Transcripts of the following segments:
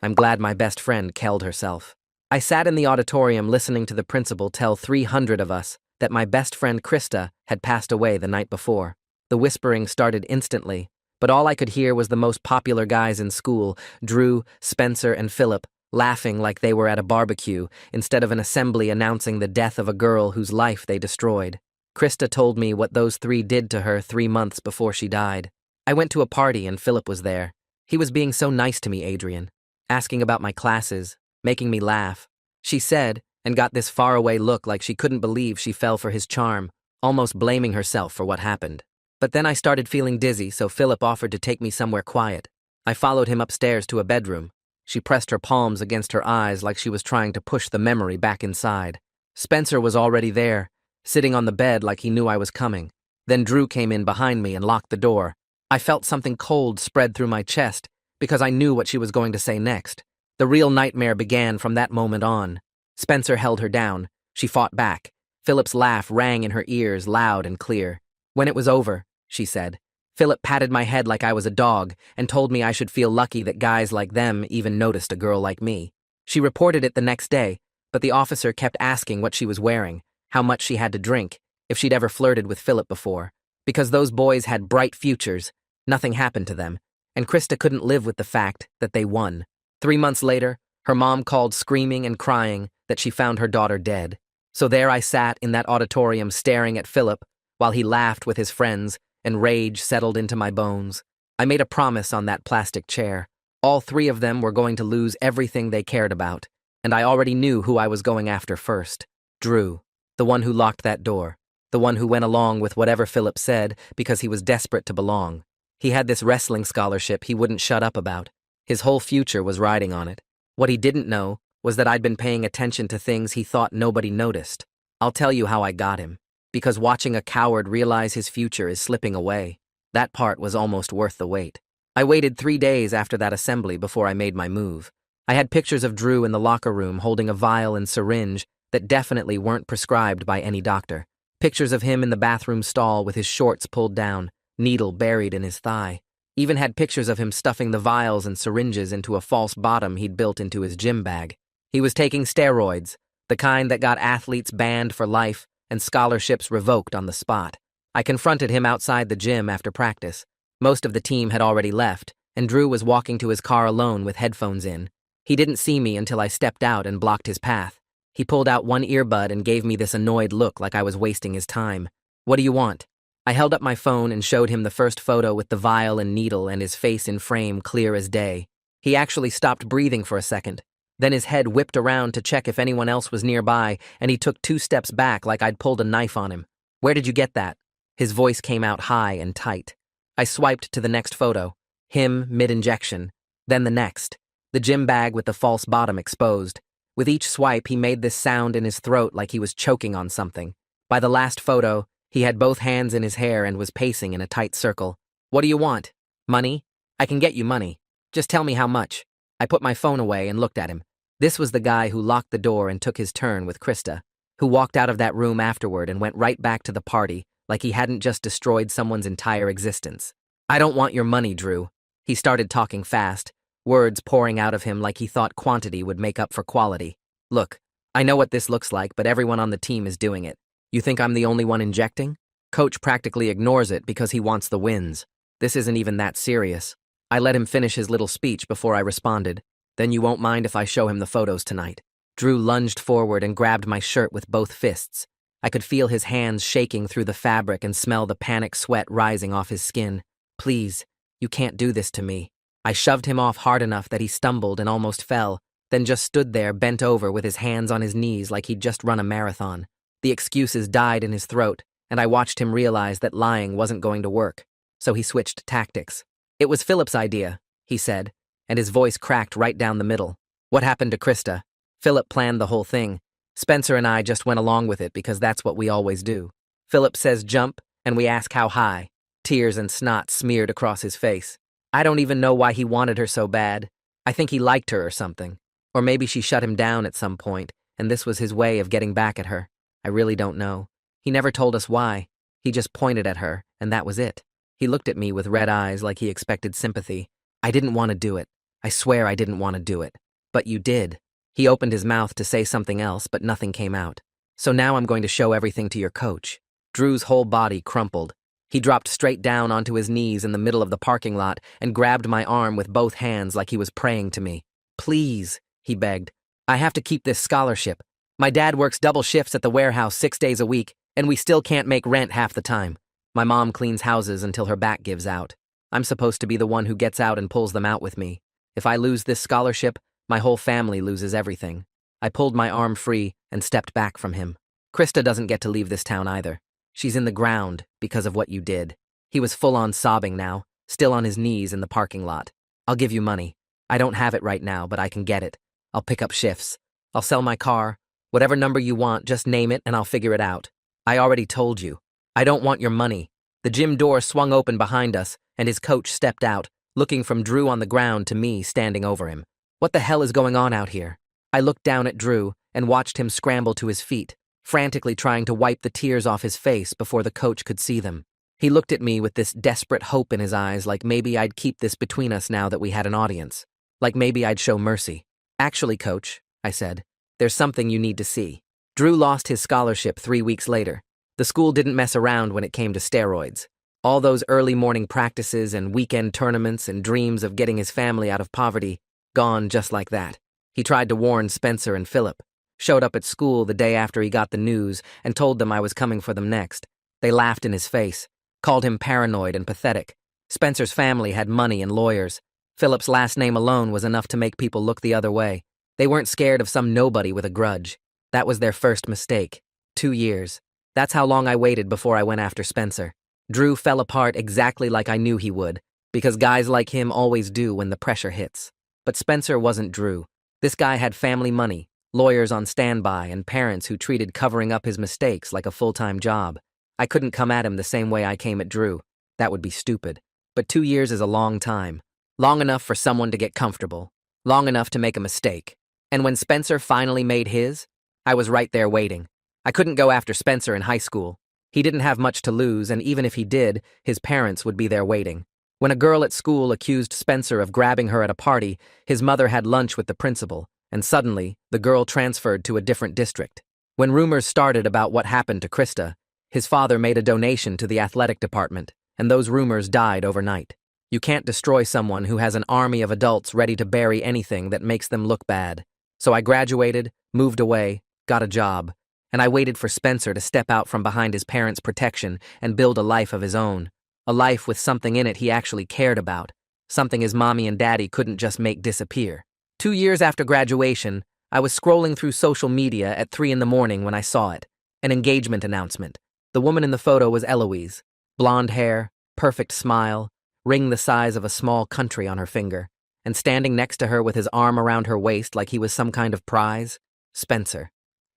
I'm glad my best friend killed herself. I sat in the auditorium listening to the principal tell 300 of us that my best friend Krista had passed away the night before. The whispering started instantly, but all I could hear was the most popular guys in school, Drew, Spencer, and Philip, laughing like they were at a barbecue instead of an assembly announcing the death of a girl whose life they destroyed. Krista told me what those three did to her 3 months before she died. I went to a party and Philip was there. He was being so nice to me, Adrian, asking about my classes, making me laugh. She said, and got this faraway look like she couldn't believe she fell for his charm, almost blaming herself for what happened. But then I started feeling dizzy, so Philip offered to take me somewhere quiet. I followed him upstairs to a bedroom. She pressed her palms against her eyes like she was trying to push the memory back inside. Spencer was already there, sitting on the bed like he knew I was coming. Then Drew came in behind me and locked the door. I felt something cold spread through my chest because I knew what she was going to say next. The real nightmare began from that moment on. Spencer held her down. She fought back. Philip's laugh rang in her ears loud and clear. When it was over, she said, Philip patted my head like I was a dog and told me I should feel lucky that guys like them even noticed a girl like me. She reported it the next day, but the officer kept asking what she was wearing, how much she had to drink, if she'd ever flirted with Philip before. Because those boys had bright futures, nothing happened to them, and Krista couldn't live with the fact that they won. 3 months later, her mom called screaming and crying that she found her daughter dead. So there I sat in that auditorium staring at Philip while he laughed with his friends and rage settled into my bones. I made a promise on that plastic chair. All three of them were going to lose everything they cared about, and I already knew who I was going after first. Drew, the one who locked that door, the one who went along with whatever Philip said because he was desperate to belong. He had this wrestling scholarship he wouldn't shut up about. His whole future was riding on it. What he didn't know was that I'd been paying attention to things he thought nobody noticed. I'll tell you how I got him. Because watching a coward realize his future is slipping away, that part was almost worth the wait. I waited 3 days after that assembly before I made my move. I had pictures of Drew in the locker room holding a vial and syringe that definitely weren't prescribed by any doctor. Pictures of him in the bathroom stall with his shorts pulled down, needle buried in his thigh. Even had pictures of him stuffing the vials and syringes into a false bottom he'd built into his gym bag. He was taking steroids, the kind that got athletes banned for life and scholarships revoked on the spot. I confronted him outside the gym after practice. Most of the team had already left, and Drew was walking to his car alone with headphones in. He didn't see me until I stepped out and blocked his path. He pulled out one earbud and gave me this annoyed look like I was wasting his time. What do you want? I held up my phone and showed him the first photo with the vial and needle and his face in frame clear as day. He actually stopped breathing for a second. Then his head whipped around to check if anyone else was nearby, and he took 2 steps back like I'd pulled a knife on him. Where did you get that? His voice came out high and tight. I swiped to the next photo. Him, mid-injection. Then the next. The gym bag with the false bottom exposed. With each swipe, he made this sound in his throat like he was choking on something. By the last photo, he had both hands in his hair and was pacing in a tight circle. What do you want? Money? I can get you money. Just tell me how much. I put my phone away and looked at him. This was the guy who locked the door and took his turn with Krista, who walked out of that room afterward and went right back to the party like he hadn't just destroyed someone's entire existence. I don't want your money, Drew. He started talking fast, words pouring out of him like he thought quantity would make up for quality. Look, I know what this looks like, but everyone on the team is doing it. You think I'm the only one injecting? Coach practically ignores it because he wants the wins. This isn't even that serious. I let him finish his little speech before I responded. Then you won't mind if I show him the photos tonight. Drew lunged forward and grabbed my shirt with both fists. I could feel his hands shaking through the fabric and smell the panic sweat rising off his skin. Please, you can't do this to me. I shoved him off hard enough that he stumbled and almost fell, then just stood there bent over with his hands on his knees like he'd just run a marathon. The excuses died in his throat, and I watched him realize that lying wasn't going to work. So he switched tactics. It was Philip's idea, he said, and his voice cracked right down the middle. What happened to Krista? Philip planned the whole thing. Spencer and I just went along with it because that's what we always do. Philip says jump, and we ask how high. Tears and snot smeared across his face. I don't even know why he wanted her so bad. I think he liked her or something. Or maybe she shut him down at some point, and this was his way of getting back at her. I really don't know. He never told us why. He just pointed at her, and that was it. He looked at me with red eyes like he expected sympathy. I didn't want to do it. I swear I didn't want to do it. But you did. He opened his mouth to say something else, but nothing came out. So now I'm going to show everything to your coach. Drew's whole body crumpled. He dropped straight down onto his knees in the middle of the parking lot and grabbed my arm with both hands like he was praying to me. Please, he begged. I have to keep this scholarship. My dad works double shifts at the warehouse 6 days a week, and we still can't make rent half the time. My mom cleans houses until her back gives out. I'm supposed to be the one who gets out and pulls them out with me. If I lose this scholarship, my whole family loses everything. I pulled my arm free and stepped back from him. Krista doesn't get to leave this town either. She's in the ground because of what you did. He was full-on sobbing now, still on his knees in the parking lot. I'll give you money. I don't have it right now, but I can get it. I'll pick up shifts. I'll sell my car. Whatever number you want, just name it and I'll figure it out. I already told you. I don't want your money. The gym door swung open behind us, and his coach stepped out, looking from Drew on the ground to me standing over him. What the hell is going on out here? I looked down at Drew and watched him scramble to his feet, frantically trying to wipe the tears off his face before the coach could see them. He looked at me with this desperate hope in his eyes, like maybe I'd keep this between us now that we had an audience. Like maybe I'd show mercy. Actually, coach, I said, there's something you need to see. Drew lost his scholarship 3 weeks later. The school didn't mess around when it came to steroids. All those early morning practices and weekend tournaments and dreams of getting his family out of poverty, gone just like that. He tried to warn Spencer and Philip. Showed up at school the day after he got the news and told them I was coming for them next. They laughed in his face, called him paranoid and pathetic. Spencer's family had money and lawyers. Philip's last name alone was enough to make people look the other way. They weren't scared of some nobody with a grudge. That was their first mistake. 2 years. That's how long I waited before I went after Spencer. Drew fell apart exactly like I knew he would, because guys like him always do when the pressure hits. But Spencer wasn't Drew. This guy had family money, lawyers on standby, and parents who treated covering up his mistakes like a full-time job. I couldn't come at him the same way I came at Drew. That would be stupid. But 2 years is a long time. Long enough for someone to get comfortable. Long enough to make a mistake. And when Spencer finally made his, I was right there waiting. I couldn't go after Spencer in high school. He didn't have much to lose, and even if he did, his parents would be there waiting. When a girl at school accused Spencer of grabbing her at a party, his mother had lunch with the principal, and suddenly, the girl transferred to a different district. When rumors started about what happened to Krista, his father made a donation to the athletic department, and those rumors died overnight. You can't destroy someone who has an army of adults ready to bury anything that makes them look bad. So I graduated, moved away, got a job, and I waited for Spencer to step out from behind his parents' protection and build a life of his own. A life with something in it he actually cared about, something his mommy and daddy couldn't just make disappear. 2 years after graduation, I was scrolling through social media at 3 in the morning when I saw it. An engagement announcement. The woman in the photo was Eloise. Blonde hair, perfect smile, ring the size of a small country on her finger. And standing next to her with his arm around her waist like he was some kind of prize, Spencer.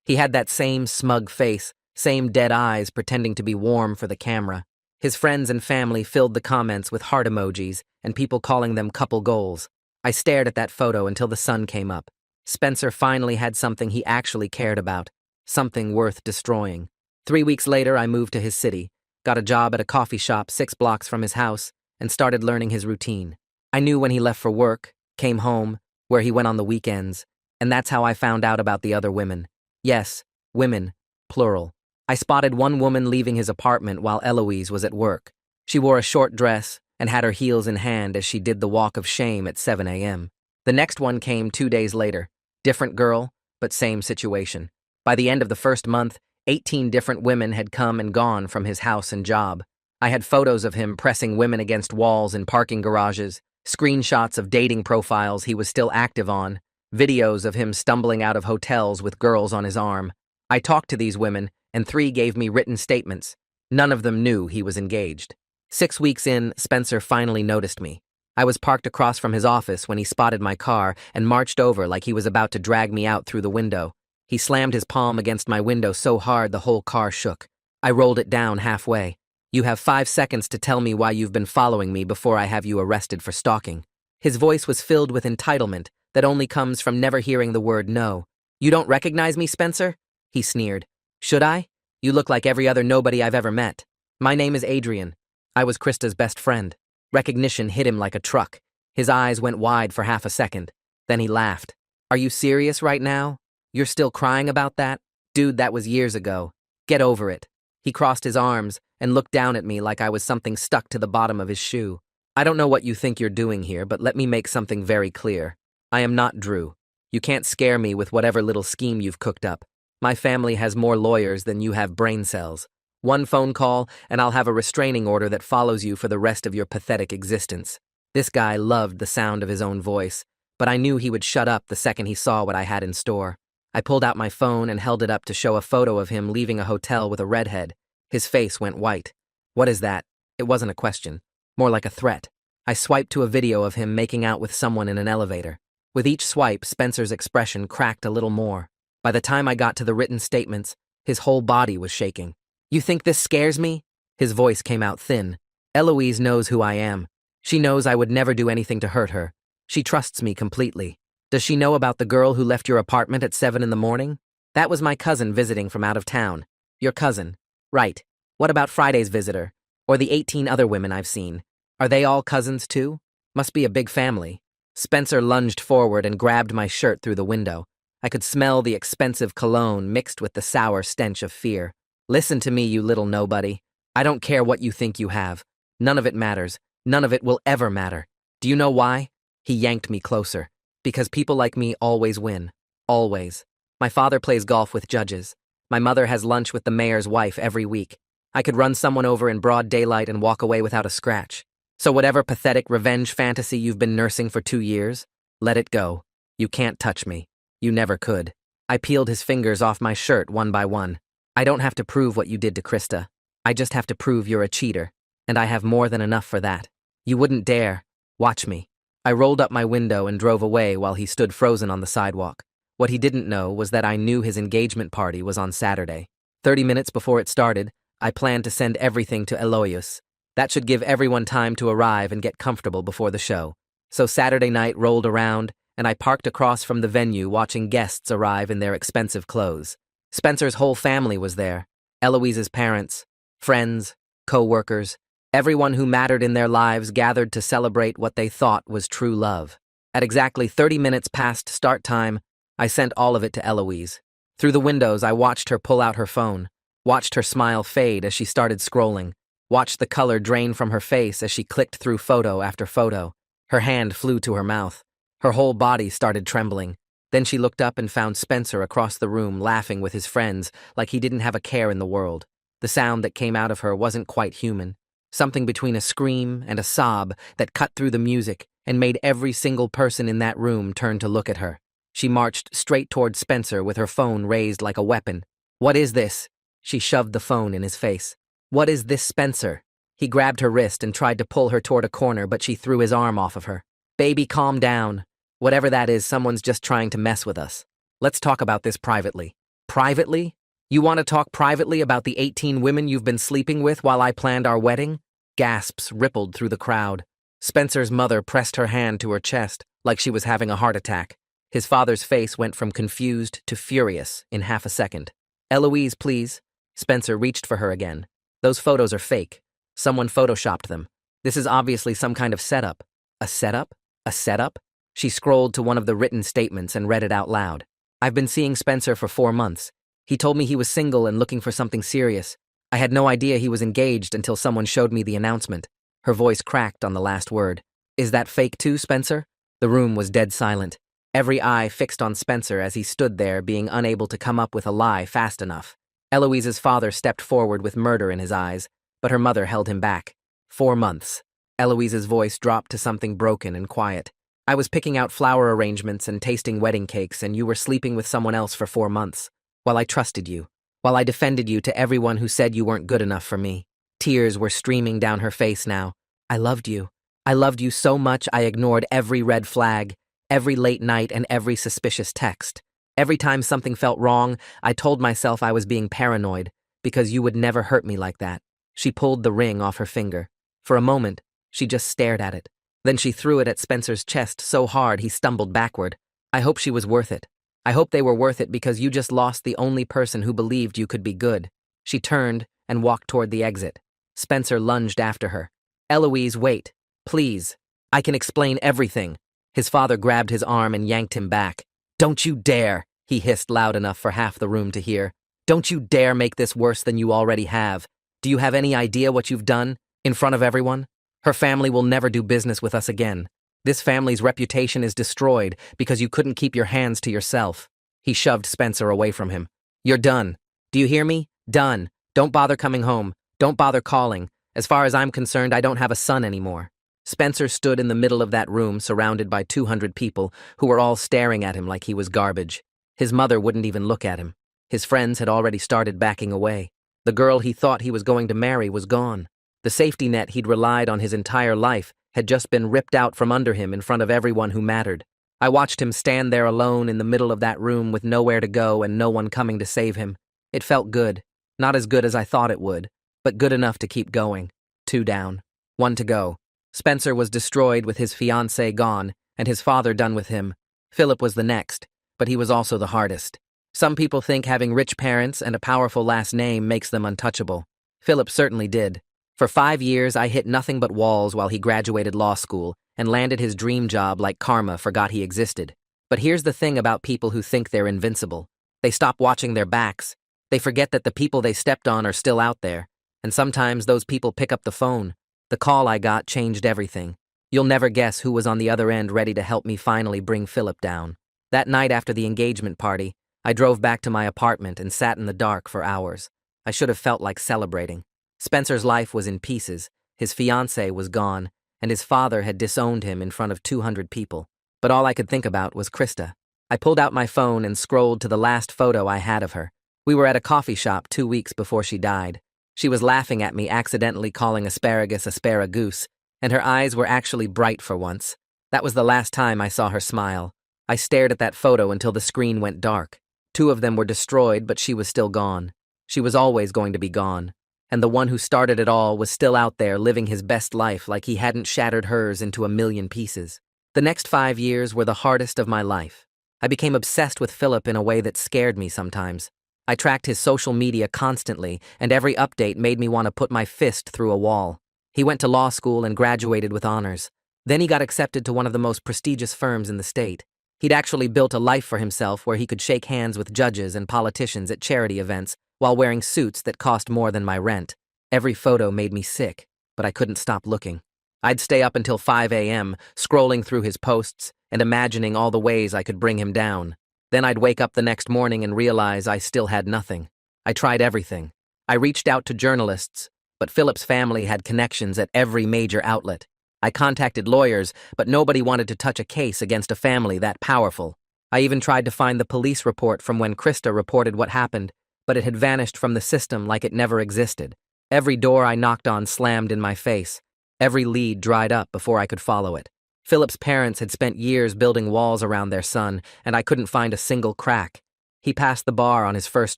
He had that same smug face, same dead eyes pretending to be warm for the camera. His friends and family filled the comments with heart emojis and people calling them couple goals. I stared at that photo until the sun came up. Spencer finally had something he actually cared about, something worth destroying. 3 weeks later, I moved to his city, got a job at a coffee shop 6 blocks from his house, and started learning his routine. I knew when he left for work, came home, where he went on the weekends, and that's how I found out about the other women. Yes, women, plural. I spotted one woman leaving his apartment while Eloise was at work. She wore a short dress and had her heels in hand as she did the walk of shame at 7 a.m. The next one came 2 days later. Different girl, but same situation. By the end of the first month, 18 different women had come and gone from his house and job. I had photos of him pressing women against walls in parking garages, screenshots of dating profiles he was still active on, videos of him stumbling out of hotels with girls on his arm. I talked to these women, and 3 gave me written statements. None of them knew he was engaged. 6 weeks in, Spencer finally noticed me. I was parked across from his office when he spotted my car and marched over like he was about to drag me out through the window. He slammed his palm against my window so hard the whole car shook. I rolled it down halfway. You have 5 seconds to tell me why you've been following me before I have you arrested for stalking. His voice was filled with entitlement that only comes from never hearing the word no. You don't recognize me, Spencer? He sneered. Should I? You look like every other nobody I've ever met. My name is Adrian. I was Krista's best friend. Recognition hit him like a truck. His eyes went wide for half a second. Then he laughed. Are you serious right now? You're still crying about that? Dude, that was years ago. Get over it. He crossed his arms and looked down at me like I was something stuck to the bottom of his shoe. I don't know what you think you're doing here, but let me make something very clear. I am not Drew. You can't scare me with whatever little scheme you've cooked up. My family has more lawyers than you have brain cells. One phone call, and I'll have a restraining order that follows you for the rest of your pathetic existence. This guy loved the sound of his own voice, but I knew he would shut up the second he saw what I had in store. I pulled out my phone and held it up to show a photo of him leaving a hotel with a redhead. His face went white. What is that? It wasn't a question. More like a threat. I swiped to a video of him making out with someone in an elevator. With each swipe, Spencer's expression cracked a little more. By the time I got to the written statements, his whole body was shaking. You think this scares me? His voice came out thin. Eloise knows who I am. She knows I would never do anything to hurt her. She trusts me completely. Does she know about the girl who left your apartment at 7 in the morning? That was my cousin visiting from out of town. Your cousin. Right. What about Friday's visitor? Or the 18 other women I've seen? Are they all cousins too? Must be a big family. Spencer lunged forward and grabbed my shirt through the window. I could smell the expensive cologne mixed with the sour stench of fear. Listen to me, you little nobody. I don't care what you think you have. None of it matters. None of it will ever matter. Do you know why? He yanked me closer. Because people like me always win. Always. My father plays golf with judges. My mother has lunch with the mayor's wife every week. I could run someone over in broad daylight and walk away without a scratch. So whatever pathetic revenge fantasy you've been nursing for 2 years, let it go. You can't touch me. You never could. I peeled his fingers off my shirt one by one. I don't have to prove what you did to Krista. I just have to prove you're a cheater. And I have more than enough for that. You wouldn't dare. Watch me. I rolled up my window and drove away while he stood frozen on the sidewalk. What he didn't know was that I knew his engagement party was on Saturday. 30 minutes before it started, I planned to send everything to Eloise. That should give everyone time to arrive and get comfortable before the show. So Saturday night rolled around, and I parked across from the venue watching guests arrive in their expensive clothes. Spencer's whole family was there. Eloise's parents, friends, co-workers, everyone who mattered in their lives gathered to celebrate what they thought was true love. At exactly 30 minutes past start time, I sent all of it to Eloise. Through the windows, I watched her pull out her phone, watched her smile fade as she started scrolling, watched the color drain from her face as she clicked through photo after photo. Her hand flew to her mouth. Her whole body started trembling. Then she looked up and found Spencer across the room laughing with his friends like he didn't have a care in the world. The sound that came out of her wasn't quite human. Something between a scream and a sob that cut through the music and made every single person in that room turn to look at her. She marched straight toward Spencer with her phone raised like a weapon. What is this? She shoved the phone in his face. What is this, Spencer? He grabbed her wrist and tried to pull her toward a corner, but she threw his arm off of her. Baby, calm down. Whatever that is, someone's just trying to mess with us. Let's talk about this privately. Privately? You want to talk privately about the 18 women you've been sleeping with while I planned our wedding? Gasps rippled through the crowd. Spencer's mother pressed her hand to her chest like she was having a heart attack. His father's face went from confused to furious in half a second. Eloise, please. Spencer reached for her again. Those photos are fake. Someone photoshopped them. This is obviously some kind of setup. A setup? A setup? She scrolled to one of the written statements and read it out loud. I've been seeing Spencer for 4 months. He told me he was single and looking for something serious. I had no idea he was engaged until someone showed me the announcement. Her voice cracked on the last word. Is that fake too, Spencer? The room was dead silent. Every eye fixed on Spencer as he stood there, being unable to come up with a lie fast enough. Eloise's father stepped forward with murder in his eyes, but her mother held him back. 4 months. Eloise's voice dropped to something broken and quiet. I was picking out flower arrangements and tasting wedding cakes, and you were sleeping with someone else for 4 months. While I trusted you. While I defended you to everyone who said you weren't good enough for me. Tears were streaming down her face now. I loved you. I loved you so much I ignored every red flag, every late night, and every suspicious text. Every time something felt wrong, I told myself I was being paranoid, because you would never hurt me like that. She pulled the ring off her finger. For a moment, she just stared at it. Then she threw it at Spencer's chest so hard he stumbled backward. I hope she was worth it. I hope they were worth it because you just lost the only person who believed you could be good. She turned and walked toward the exit. Spencer lunged after her. Eloise, wait. Please. I can explain everything. His father grabbed his arm and yanked him back. Don't you dare, he hissed loud enough for half the room to hear. Don't you dare make this worse than you already have. Do you have any idea what you've done? In front of everyone? Her family will never do business with us again. This family's reputation is destroyed because you couldn't keep your hands to yourself. He shoved Spencer away from him. You're done. Do you hear me? Done. Don't bother coming home. Don't bother calling. As far as I'm concerned, I don't have a son anymore. Spencer stood in the middle of that room surrounded by 200 people who were all staring at him like he was garbage. His mother wouldn't even look at him. His friends had already started backing away. The girl he thought he was going to marry was gone. The safety net he'd relied on his entire life had just been ripped out from under him in front of everyone who mattered. I watched him stand there alone in the middle of that room with nowhere to go and no one coming to save him. It felt good. Not as good as I thought it would, but good enough to keep going. 2 down. 1 to go. Spencer was destroyed with his fiancée gone and his father done with him. Philip was the next, but he was also the hardest. Some people think having rich parents and a powerful last name makes them untouchable. Philip certainly did. For 5 years, I hit nothing but walls while he graduated law school and landed his dream job like karma forgot he existed. But here's the thing about people who think they're invincible. They stop watching their backs. They forget that the people they stepped on are still out there. And sometimes those people pick up the phone. The call I got changed everything. You'll never guess who was on the other end ready to help me finally bring Philip down. That night after the engagement party, I drove back to my apartment and sat in the dark for hours. I should have felt like celebrating. Spencer's life was in pieces, his fiancée was gone, and his father had disowned him in front of 200 people. But all I could think about was Krista. I pulled out my phone and scrolled to the last photo I had of her. We were at a coffee shop 2 weeks before she died. She was laughing at me accidentally calling asparagus asparagoose, and her eyes were actually bright for once. That was the last time I saw her smile. I stared at that photo until the screen went dark. 2 of them were destroyed, but she was still gone. She was always going to be gone. And the one who started it all was still out there living his best life like he hadn't shattered hers into a million pieces. The next 5 years were the hardest of my life. I became obsessed with Philip in a way that scared me sometimes. I tracked his social media constantly, and every update made me want to put my fist through a wall. He went to law school and graduated with honors. Then he got accepted to one of the most prestigious firms in the state. He'd actually built a life for himself where he could shake hands with judges and politicians at charity events while wearing suits that cost more than my rent. Every photo made me sick, but I couldn't stop looking. I'd stay up until 5 a.m., scrolling through his posts and imagining all the ways I could bring him down. Then I'd wake up the next morning and realize I still had nothing. I tried everything. I reached out to journalists, but Philip's family had connections at every major outlet. I contacted lawyers, but nobody wanted to touch a case against a family that powerful. I even tried to find the police report from when Krista reported what happened, but it had vanished from the system like it never existed. Every door I knocked on slammed in my face. Every lead dried up before I could follow it. Philip's parents had spent years building walls around their son, and I couldn't find a single crack. He passed the bar on his first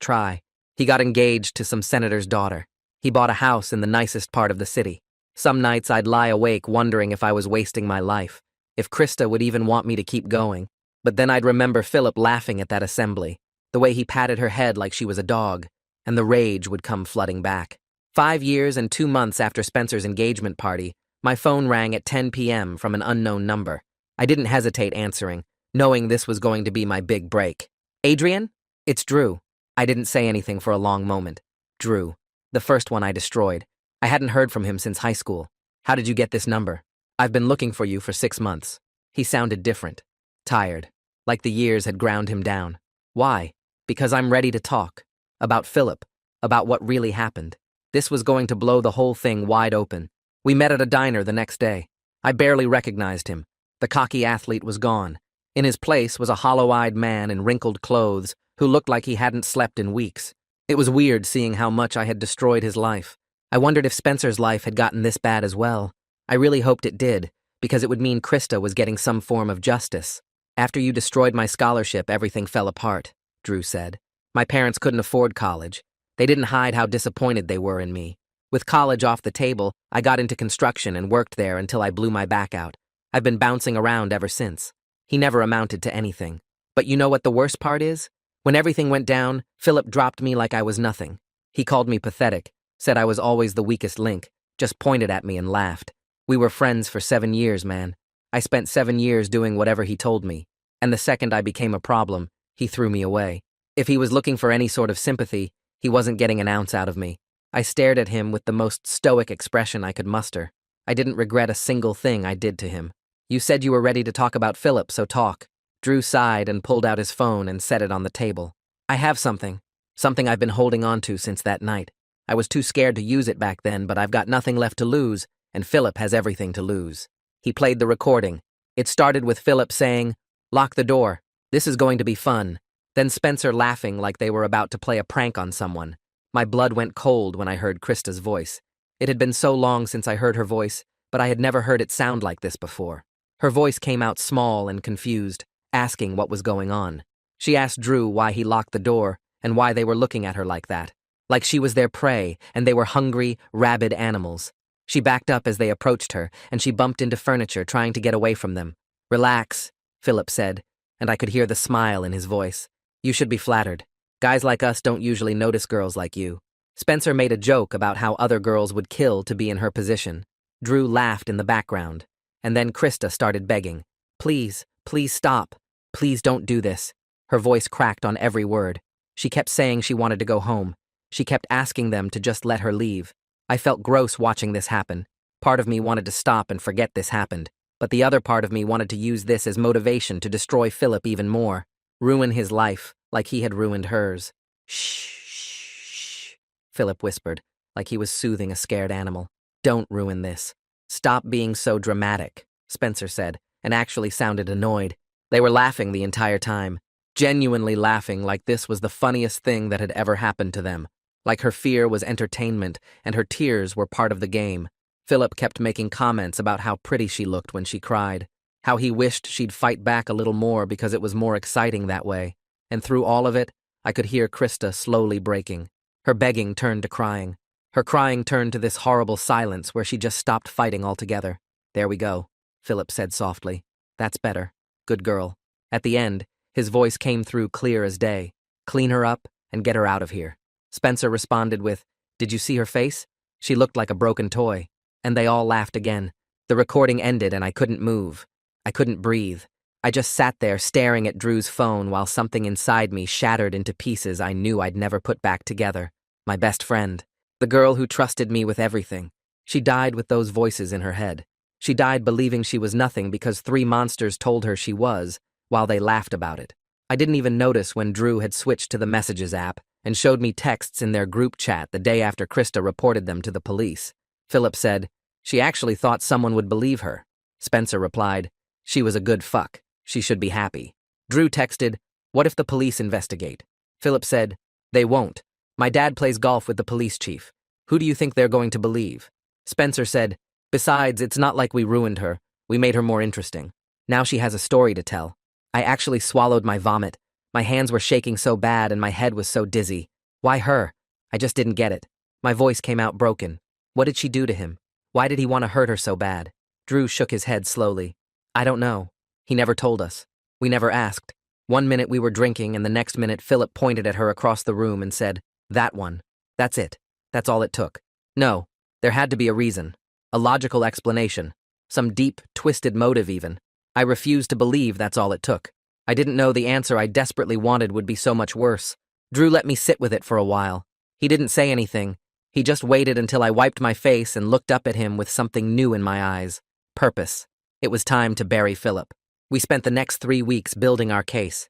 try. He got engaged to some senator's daughter. He bought a house in the nicest part of the city. Some nights I'd lie awake wondering if I was wasting my life, if Krista would even want me to keep going. But then I'd remember Philip laughing at that assembly, the way he patted her head like she was a dog, and the rage would come flooding back. 5 years and 2 months after Spencer's engagement party, my phone rang at 10 p.m. from an unknown number. I didn't hesitate answering, knowing this was going to be my big break. Adrian? It's Drew. I didn't say anything for a long moment. Drew. The first one I destroyed. I hadn't heard from him since high school. How did you get this number? I've been looking for you for 6 months. He sounded different. Tired. Like the years had ground him down. Why? Because I'm ready to talk. About Philip. About what really happened. This was going to blow the whole thing wide open. We met at a diner the next day. I barely recognized him. The cocky athlete was gone. In his place was a hollow-eyed man in wrinkled clothes who looked like he hadn't slept in weeks. It was weird seeing how much I had destroyed his life. I wondered if Spencer's life had gotten this bad as well. I really hoped it did, because it would mean Krista was getting some form of justice. After you destroyed my scholarship, everything fell apart, Drew said. My parents couldn't afford college. They didn't hide how disappointed they were in me. With college off the table, I got into construction and worked there until I blew my back out. I've been bouncing around ever since. He never amounted to anything. But you know what the worst part is? When everything went down, Philip dropped me like I was nothing. He called me pathetic, said I was always the weakest link, just pointed at me and laughed. We were friends for 7 years, man. I spent 7 years doing whatever he told me, and the second I became a problem, he threw me away. If he was looking for any sort of sympathy, he wasn't getting an ounce out of me. I stared at him with the most stoic expression I could muster. I didn't regret a single thing I did to him. You said you were ready to talk about Philip, so talk. Drew sighed and pulled out his phone and set it on the table. I have something I've been holding on to since that night. I was too scared to use it back then, but I've got nothing left to lose, and Philip has everything to lose. He played the recording. It started with Philip saying, "Lock the door. This is going to be fun." Then Spencer laughing like they were about to play a prank on someone. My blood went cold when I heard Krista's voice. It had been so long since I heard her voice, but I had never heard it sound like this before. Her voice came out small and confused, asking what was going on. She asked Drew why he locked the door and why they were looking at her like that. Like she was their prey and they were hungry, rabid animals. She backed up as they approached her, and she bumped into furniture trying to get away from them. "Relax," Philip said, and I could hear the smile in his voice. "You should be flattered. Guys like us don't usually notice girls like you." Spencer made a joke about how other girls would kill to be in her position. Drew laughed in the background, and then Krista started begging. Please stop. Please don't do this." Her voice cracked on every word. She kept saying she wanted to go home. She kept asking them to just let her leave. I felt gross watching this happen. Part of me wanted to stop and forget this happened, but the other part of me wanted to use this as motivation to destroy Philip even more. Ruin his life, like he had ruined hers. "Shh," Philip whispered, like he was soothing a scared animal. "Don't ruin this." "Stop being so dramatic," Spencer said, and actually sounded annoyed. They were laughing the entire time, genuinely laughing like this was the funniest thing that had ever happened to them. Like her fear was entertainment and her tears were part of the game. Philip kept making comments about how pretty she looked when she cried, how he wished she'd fight back a little more because it was more exciting that way. And through all of it, I could hear Krista slowly breaking. Her begging turned to crying. Her crying turned to this horrible silence where she just stopped fighting altogether. "There we go," Philip said softly. "That's better. Good girl." At the end, his voice came through clear as day. "Clean her up and get her out of here." Spencer responded with, "Did you see her face? She looked like a broken toy." And they all laughed again. The recording ended and I couldn't move. I couldn't breathe. I just sat there staring at Drew's phone while something inside me shattered into pieces I knew I'd never put back together. My best friend. The girl who trusted me with everything. She died with those voices in her head. She died believing she was nothing because 3 monsters told her she was, while they laughed about it. I didn't even notice when Drew had switched to the Messages app and showed me texts in their group chat the day after Krista reported them to the police. Philip said, "She actually thought someone would believe her." Spencer replied, "She was a good fuck. She should be happy." Drew texted, "What if the police investigate?" Philip said, "They won't. My dad plays golf with the police chief. Who do you think they're going to believe?" Spencer said, "Besides, it's not like we ruined her. We made her more interesting. Now she has a story to tell." I actually swallowed my vomit. My hands were shaking so bad and my head was so dizzy. Why her? I just didn't get it. My voice came out broken. What did she do to him? Why did he want to hurt her so bad? Drew shook his head slowly. "I don't know. He never told us. We never asked. One minute we were drinking and the next minute Philip pointed at her across the room and said, 'That one. That's it. That's all it took.' No, there had to be a reason. A logical explanation. Some deep, twisted motive even. I refused to believe that's all it took. I didn't know the answer I desperately wanted would be so much worse. Drew let me sit with it for a while. He didn't say anything. He just waited until I wiped my face and looked up at him with something new in my eyes. Purpose. It was time to bury Philip. We spent the next 3 weeks building our case.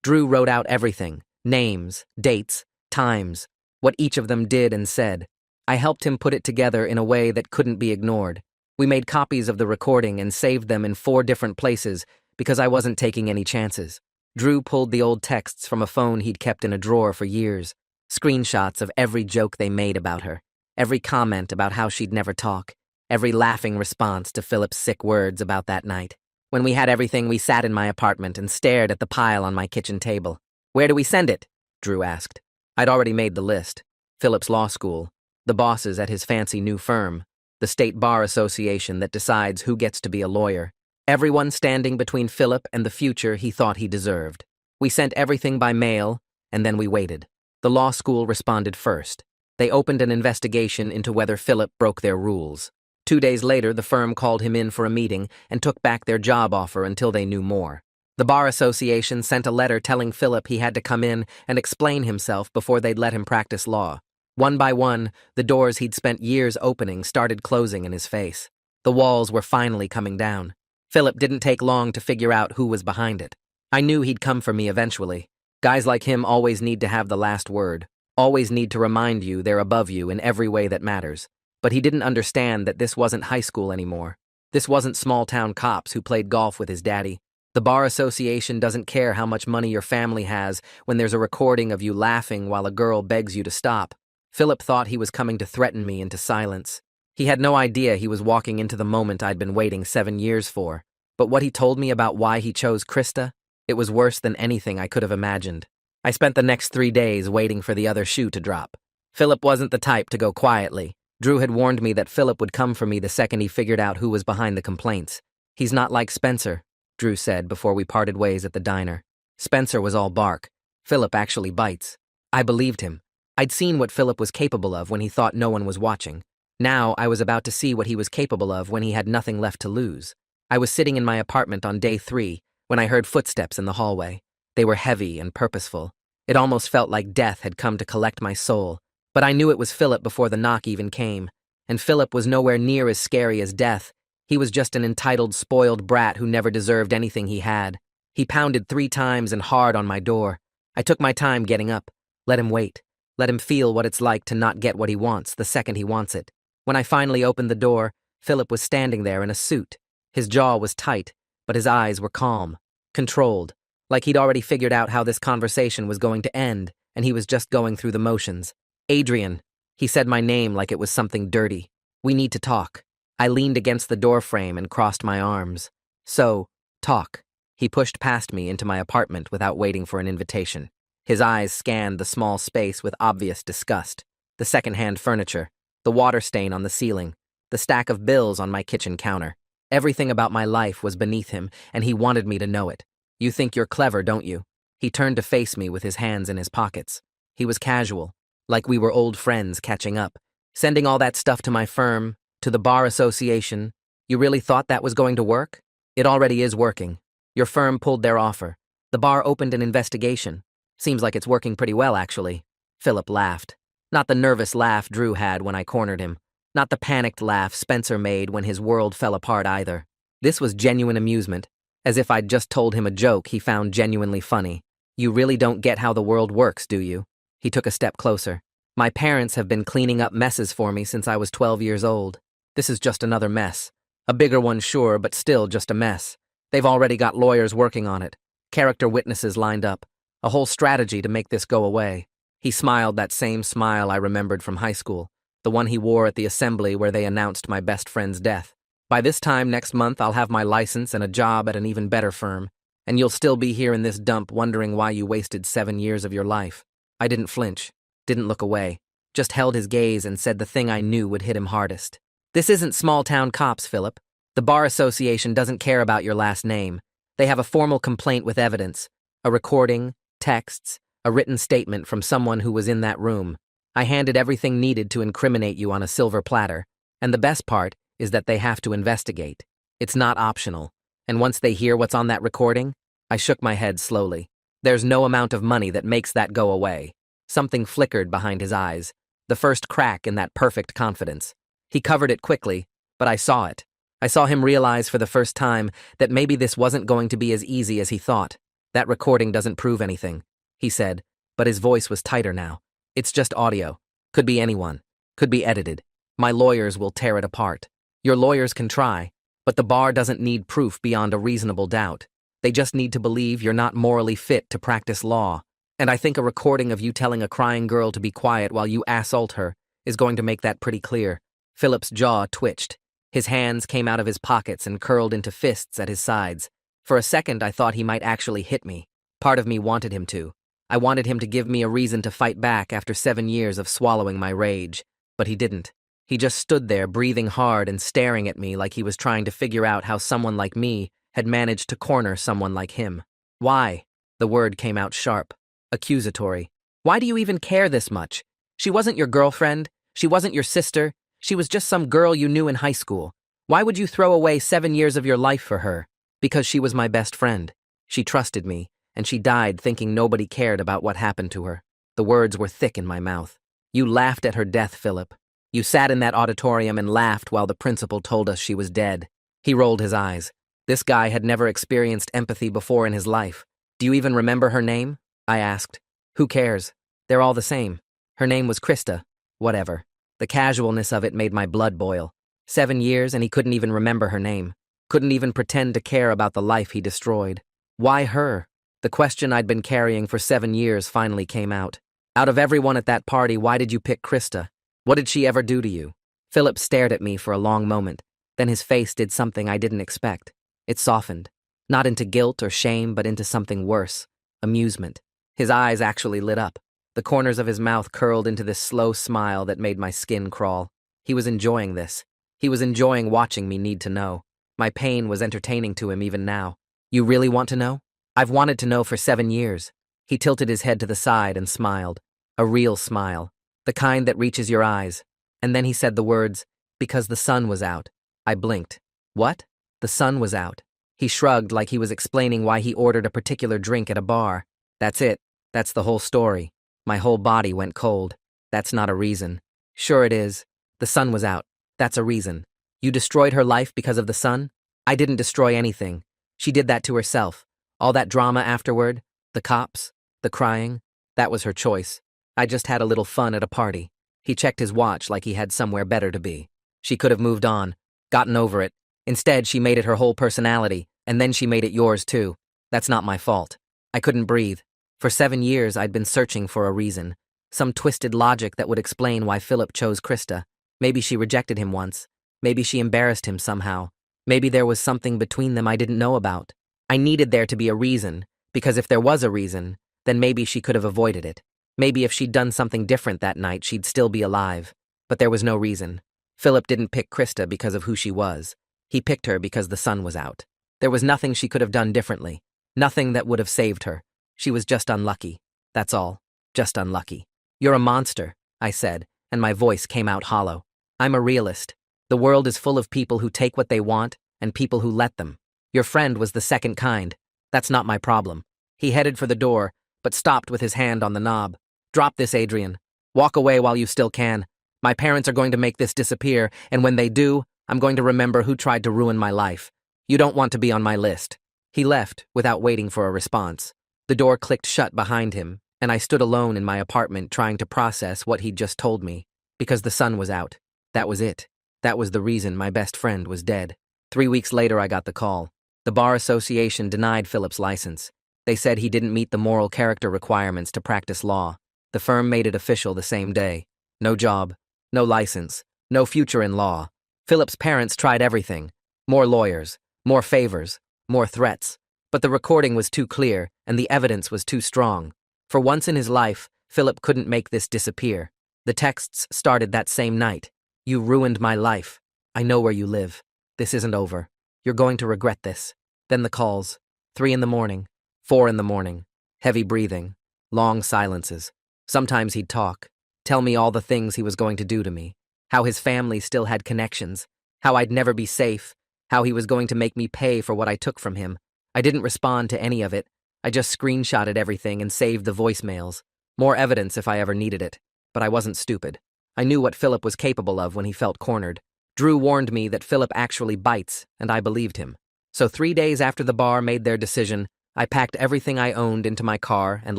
Drew wrote out everything. Names, dates, times, what each of them did and said. I helped him put it together in a way that couldn't be ignored. We made copies of the recording and saved them in 4 different places because I wasn't taking any chances. Drew pulled the old texts from a phone he'd kept in a drawer for years. Screenshots of every joke they made about her. Every comment about how she'd never talk. Every laughing response to Philip's sick words about that night. When we had everything, we sat in my apartment and stared at the pile on my kitchen table. "Where do we send it?" Drew asked. I'd already made the list. Philip's law school. The bosses at his fancy new firm. The state bar association that decides who gets to be a lawyer. Everyone standing between Philip and the future he thought he deserved. We sent everything by mail, and then we waited. The law school responded first. They opened an investigation into whether Philip broke their rules. 2 days later, the firm called him in for a meeting and took back their job offer until they knew more. The Bar Association sent a letter telling Philip he had to come in and explain himself before they'd let him practice law. One by one, the doors he'd spent years opening started closing in his face. The walls were finally coming down. Philip didn't take long to figure out who was behind it. I knew he'd come for me eventually. Guys like him always need to have the last word, always need to remind you they're above you in every way that matters. But he didn't understand that this wasn't high school anymore. This wasn't small-town cops who played golf with his daddy. The Bar Association doesn't care how much money your family has when there's a recording of you laughing while a girl begs you to stop. Philip thought he was coming to threaten me into silence. He had no idea he was walking into the moment I'd been waiting 7 years for. But what he told me about why he chose Krista, it was worse than anything I could have imagined. I spent the next 3 days waiting for the other shoe to drop. Philip wasn't the type to go quietly. Drew had warned me that Philip would come for me the second he figured out who was behind the complaints. He's not like Spencer, Drew said before we parted ways at the diner. Spencer was all bark. Philip actually bites. I believed him. I'd seen what Philip was capable of when he thought no one was watching. Now I was about to see what he was capable of when he had nothing left to lose. I was sitting in my apartment on day 3 when I heard footsteps in the hallway. They were heavy and purposeful. It almost felt like death had come to collect my soul. But I knew it was Philip before the knock even came. And Philip was nowhere near as scary as death. He was just an entitled, spoiled brat who never deserved anything he had. He pounded 3 times and hard on my door. I took my time getting up. Let him wait. Let him feel what it's like to not get what he wants the second he wants it. When I finally opened the door, Philip was standing there in a suit. His jaw was tight, but his eyes were calm, controlled, like he'd already figured out how this conversation was going to end, and he was just going through the motions. Adrian. He said my name like it was something dirty. We need to talk. I leaned against the doorframe and crossed my arms. So, talk. He pushed past me into my apartment without waiting for an invitation. His eyes scanned the small space with obvious disgust. The second-hand furniture, the water stain on the ceiling, the stack of bills on my kitchen counter. Everything about my life was beneath him, and he wanted me to know it. You think you're clever, don't you? He turned to face me with his hands in his pockets. He was casual, like we were old friends catching up. Sending all that stuff to my firm, to the Bar Association, you really thought that was going to work? It already is working. Your firm pulled their offer. The bar opened an investigation. Seems like it's working pretty well, actually. Philip laughed. Not the nervous laugh Drew had when I cornered him. Not the panicked laugh Spencer made when his world fell apart either. This was genuine amusement, as if I'd just told him a joke he found genuinely funny. You really don't get how the world works, do you? He took a step closer. My parents have been cleaning up messes for me since I was 12 years old. This is just another mess. A bigger one, sure, but still just a mess. They've already got lawyers working on it. Character witnesses lined up. A whole strategy to make this go away. He smiled that same smile I remembered from high school, the one he wore at the assembly where they announced my best friend's death. By this time next month, I'll have my license and a job at an even better firm, and you'll still be here in this dump wondering why you wasted 7 years of your life. I didn't flinch, didn't look away, just held his gaze and said the thing I knew would hit him hardest. This isn't small-town cops, Philip. The Bar Association doesn't care about your last name. They have a formal complaint with evidence, a recording, texts, a written statement from someone who was in that room. I handed everything needed to incriminate you on a silver platter, and the best part is that they have to investigate. It's not optional, and once they hear what's on that recording, I shook my head slowly. There's no amount of money that makes that go away. Something flickered behind his eyes, the first crack in that perfect confidence. He covered it quickly, but I saw it. I saw him realize for the first time that maybe this wasn't going to be as easy as he thought. That recording doesn't prove anything, he said, but his voice was tighter now. It's just audio. Could be anyone. Could be edited. My lawyers will tear it apart. Your lawyers can try, but the bar doesn't need proof beyond a reasonable doubt. They just need to believe you're not morally fit to practice law. And I think a recording of you telling a crying girl to be quiet while you assault her is going to make that pretty clear. Philip's jaw twitched. His hands came out of his pockets and curled into fists at his sides. For a second, I thought he might actually hit me. Part of me wanted him to. I wanted him to give me a reason to fight back after 7 years of swallowing my rage. But he didn't. He just stood there, breathing hard and staring at me like he was trying to figure out how someone like me had managed to corner someone like him. Why? The word came out sharp, accusatory. Why do you even care this much? She wasn't your girlfriend. She wasn't your sister. She was just some girl you knew in high school. Why would you throw away 7 years of your life for her? Because she was my best friend. She trusted me, and she died thinking nobody cared about what happened to her. The words were thick in my mouth. You laughed at her death, Philip. You sat in that auditorium and laughed while the principal told us she was dead. He rolled his eyes. This guy had never experienced empathy before in his life. Do you even remember her name? I asked. Who cares? They're all the same. Her name was Krista. Whatever. The casualness of it made my blood boil. 7 years and he couldn't even remember her name. Couldn't even pretend to care about the life he destroyed. Why her? The question I'd been carrying for 7 years finally came out. Out of everyone at that party, why did you pick Krista? What did she ever do to you? Philip stared at me for a long moment. Then his face did something I didn't expect. It softened. Not into guilt or shame, but into something worse. Amusement. His eyes actually lit up. The corners of his mouth curled into this slow smile that made my skin crawl. He was enjoying this. He was enjoying watching me need to know. My pain was entertaining to him even now. You really want to know? I've wanted to know for 7 years. He tilted his head to the side and smiled. A real smile. The kind that reaches your eyes. And then he said the words, because the sun was out. I blinked. What? The sun was out. He shrugged like he was explaining why he ordered a particular drink at a bar. That's it. That's the whole story. My whole body went cold. That's not a reason. Sure it is. The sun was out. That's a reason. You destroyed her life because of the sun? I didn't destroy anything. She did that to herself. All that drama afterward, the cops, the crying, that was her choice. I just had a little fun at a party. He checked his watch like he had somewhere better to be. She could have moved on, gotten over it. Instead, she made it her whole personality, and then she made it yours too. That's not my fault. I couldn't breathe. For 7 years, I'd been searching for a reason. Some twisted logic that would explain why Philip chose Krista. Maybe she rejected him once. Maybe she embarrassed him somehow. Maybe there was something between them I didn't know about. I needed there to be a reason, because if there was a reason, then maybe she could have avoided it. Maybe if she'd done something different that night, she'd still be alive. But there was no reason. Philip didn't pick Krista because of who she was. He picked her because the sun was out. There was nothing she could have done differently. Nothing that would have saved her. She was just unlucky. That's all. Just unlucky. You're a monster, I said, and my voice came out hollow. I'm a realist. The world is full of people who take what they want and people who let them. Your friend was the second kind. That's not my problem. He headed for the door, but stopped with his hand on the knob. Drop this, Adrian. Walk away while you still can. My parents are going to make this disappear, and when they do, I'm going to remember who tried to ruin my life. You don't want to be on my list. He left without waiting for a response. The door clicked shut behind him, and I stood alone in my apartment trying to process what he'd just told me. Because the sun was out. That was it. That was the reason my best friend was dead. 3 weeks later, I got the call. The Bar Association denied Philip's license. They said he didn't meet the moral character requirements to practice law. The firm made it official the same day. No job, no license, no future in law. Philip's parents tried everything. More lawyers, more favors, more threats. But the recording was too clear, and the evidence was too strong. For once in his life, Philip couldn't make this disappear. The texts started that same night. You ruined my life. I know where you live. This isn't over. You're going to regret this. Then the calls. 3 in the morning, 4 in the morning. Heavy breathing. Long silences. Sometimes he'd talk. Tell me all the things he was going to do to me. How his family still had connections. How I'd never be safe. How he was going to make me pay for what I took from him. I didn't respond to any of it. I just screenshotted everything and saved the voicemails. More evidence if I ever needed it. But I wasn't stupid. I knew what Philip was capable of when he felt cornered. Drew warned me that Philip actually bites, and I believed him. So 3 days after the bar made their decision, I packed everything I owned into my car and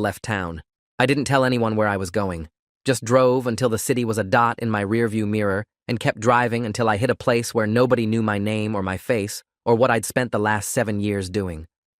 left town. I didn't tell anyone where I was going. Just drove until the city was a dot in my rearview mirror and kept driving until I hit a place where nobody knew my name or my face or what I'd spent the last 7 years doing.